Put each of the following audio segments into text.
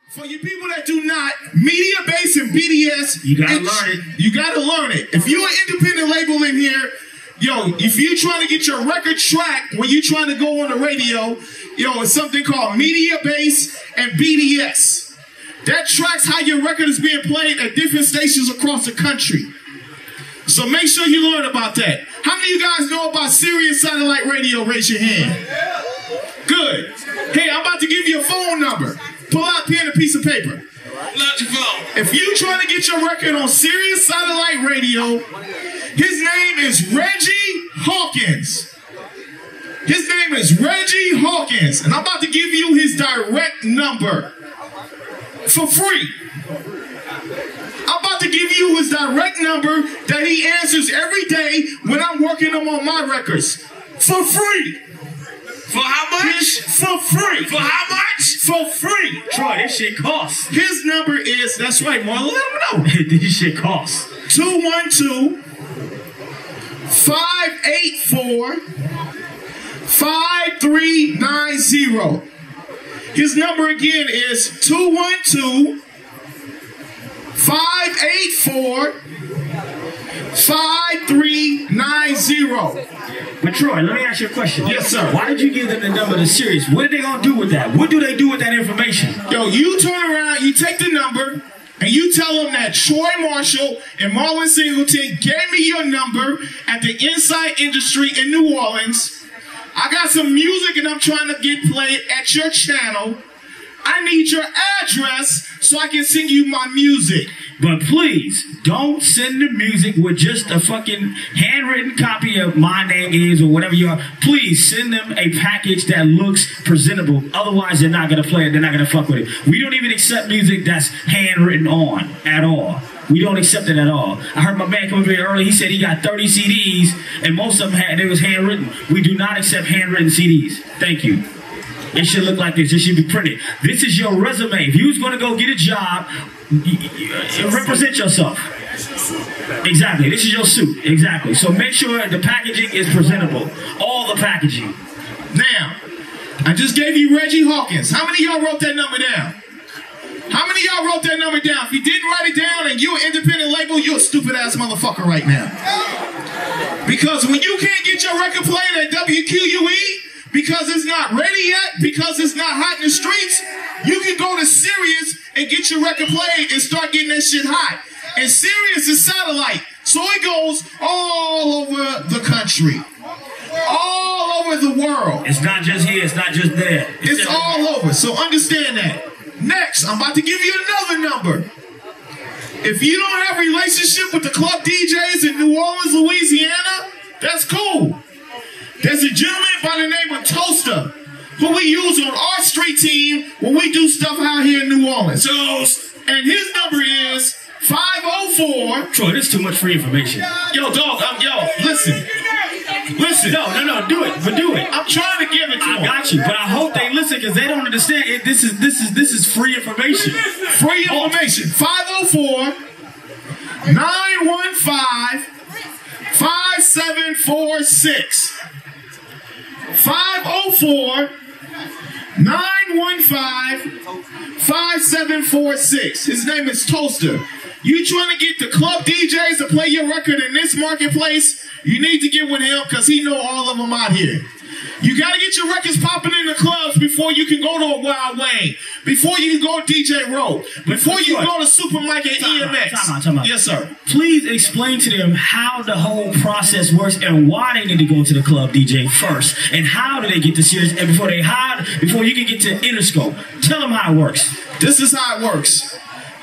For you people that do not, media base and BDS, you gotta learn it. You gotta learn it. If you're an independent label in here, yo, if you're trying to get your record tracked when you're trying to go on the radio, yo, it's something called media base and BDS. That tracks how your record is being played at different stations across the country. So make sure you learn about that. How many of you guys know about Sirius Satellite Radio? Raise your hand. Good. Hey, I'm about to give you a phone number. Pull out a pen and a piece of paper. Load your phone. If you're trying to get your record on Sirius Satellite Radio, his name is Reggie Hawkins. His name is Reggie Hawkins. And I'm about to give you his direct number for free. I'm about to give you his direct number that he answers every day when I'm working him on my records. For free. For how much? For free. For how much? For free. Troy, this shit costs. His number is, that's right, Marlon, let him know. This shit costs. 212-584-5390. His number again is 212-584-5390. But Troy, let me ask you a question. Yes, sir. Why did you give them the number to Sirius? What are they gonna do with that? What do they do with that information? Yo, you turn around, you take the number, and you tell them that Troy Marshall and Marlon Singleton gave me your number at the Inside Industry in New Orleans. I got some music and I'm trying to get played at your channel. I need your address so I can send you my music. But please, don't send the music with just a fucking handwritten copy of My Name Is or whatever you are. Please send them a package that looks presentable. Otherwise, they're not going to play it. They're not going to fuck with it. We don't even accept music that's handwritten on at all. We don't accept it at all. I heard my man come over here earlier. He said he got 30 CDs, and most of them it was handwritten. We do not accept handwritten CDs. Thank you. It should look like this. It should be printed. This is your resume. If you was going to go get a job, represent yourself. Exactly. This is your suit. Exactly. So make sure the packaging is presentable. All the packaging. Now, I just gave you Reggie Hawkins. How many of y'all wrote that number down? How many of y'all wrote that number down? If you didn't write it down and you're an independent label, you're a stupid ass motherfucker right now. Because when you can't get your record played at WQUE, because it's not ready yet, because it's not hot in the streets, you can go to Sirius and get your record played and start getting that shit hot. And Sirius is satellite, so it goes all over the country, all over the world. It's not just here, it's not just there. It's all over, so understand that. Next, I'm about to give you another number. If you don't have a relationship with the club DJs in New Orleans, Louisiana, that's cool. There's a gentleman by the name of Toaster who we use on our street team when we do stuff out here in New Orleans. And his number is 504. Troy, this is too much free information. Yo, dog, yo, listen. Listen. No, do it. But do it. I'm trying to give it to them. I got you, but I hope they listen because they don't understand it. This is free information. Free information. 504-915-5746. 504-915-5746. His name is Toaster. You trying to get the club DJs to play your record in this marketplace, you need to get with him because he know all of them out here. You got to get your records popping in the clubs before you can go to a Wild Wayne, before you can go to DJ Row, before you go to Supermarket EMX. Time out. Yes, sir. Please explain to them how the whole process works and why they need to go to the club DJ first, and how do they get to Sirius, and before you can get to Interscope. Tell them how it works. This is how it works.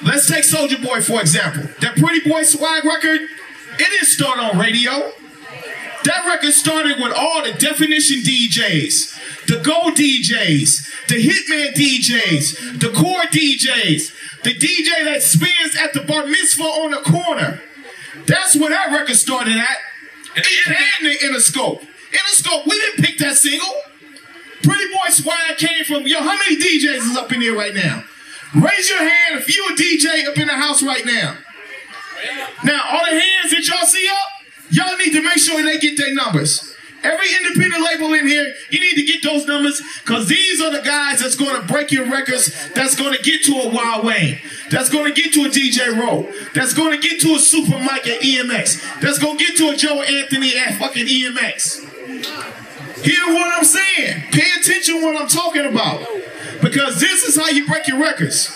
Let's take Soulja Boy, for example. That Pretty Boy Swag record, it didn't start on radio. That record started with all the Definition DJs, the Go DJs, the Hitman DJs, the Core DJs, the DJ that spins at the bar mitzvah on the corner. That's where that record started at. It had the Interscope. Interscope, we didn't pick that single. Pretty Boy Swag came from, yo, how many DJs is up in here right now? Raise your hand if you a DJ up in the house right now. Now, all the hands that y'all see up, y'all need to make sure they get their numbers. Every independent label in here, you need to get those numbers because these are the guys that's going to break your records, that's going to get to a Wild Wayne, that's going to get to a DJ Rowe, that's going to get to a Super Mike at EMX, that's going to get to a Joe Anthony at fucking EMX. Hear what I'm saying. Pay attention to what I'm talking about. Because this is how you break your records.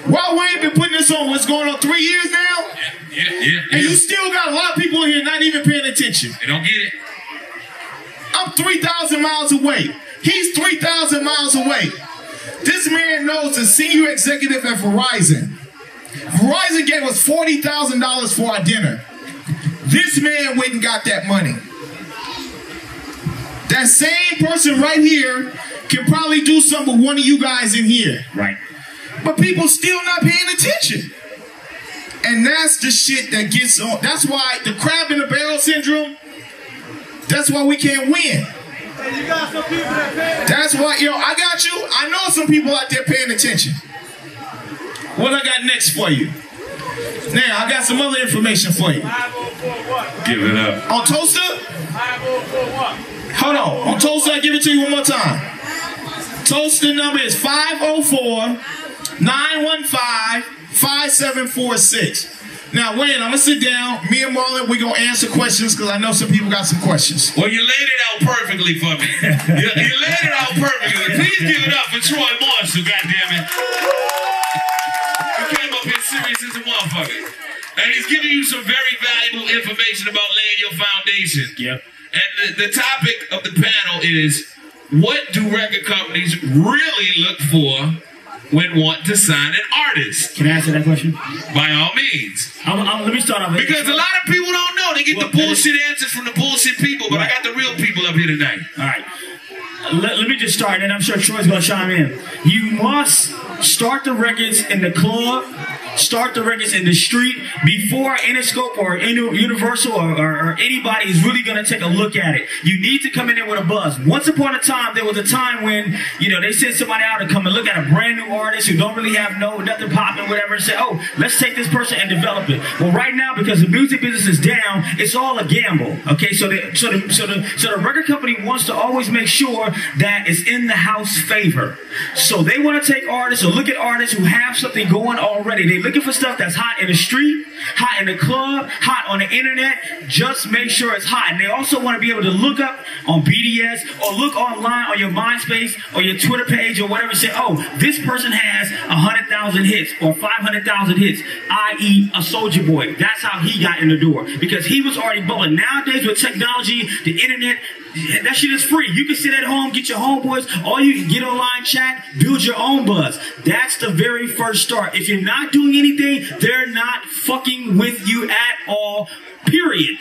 Wild Wayne been putting this on, what's going on, 3 years now? Yeah. And you still got a lot of people in here not even paying attention. They don't get it. I'm 3,000 miles away. He's 3,000 miles away. This man knows the senior executive at Verizon. Verizon gave us $40,000 for our dinner. This man went and got that money. That same person right here can probably do something with one of you guys in here. Right. But people still not paying attention. And that's the shit that gets on. That's why the crab in the barrel syndrome, that's why we can't win. That's why, yo, I got you. I know some people out there paying attention. What I got next for you? Now, I got some other information for you. Give it up. On Toaster? Hold on. On Toaster, I give it to you one more time. Toaster number is 504-915-5746. Now, Wayne, I'm going to sit down. Me and Marlon, we're going to answer questions because I know some people got some questions. Well, you laid it out perfectly for me. You laid it out perfectly. Please give it up for Troy Marshall, goddammit. He came up here serious as a motherfucker. And he's giving you some very valuable information about laying your foundation. Yep. And the topic of the panel is, what do record companies really look for when want to sign an artist? Can I answer that question? By all means. Let me start off. Because a lot of people don't know. They get the bullshit answers from the bullshit people, but I got the real people up here tonight. All right. Let me just start, and I'm sure Troy's going to chime in. You must start the records in the club, start the records in the street before Interscope or Universal or anybody is really going to take a look at it. You need to come in there with a buzz. Once upon a time, there was a time when, you know, they sent somebody out to come and look at a brand new artist who don't really have nothing popping, whatever, and say, oh, let's take this person and develop it. Well, right now, because the music business is down, it's all a gamble. Okay, so the record company wants to always make sure that it's in the house favor. So they want to take artists or look at artists who have something going already. They're looking for stuff that's hot in the street, hot in the club, hot on the internet. Just make sure it's hot. And they also want to be able to look up on BDS or look online on your MySpace or your Twitter page or whatever and say, oh, this person has 100,000 hits or 500,000 hits, i.e. a Soulja Boy. That's how he got in the door because he was already bubbling. Nowadays with technology, the internet, that shit is free. You can sit at home, get your homeboys, or you can get online chat, build your own buzz. That's the very first start. If you're not doing anything, they're not fucking with you at all, period.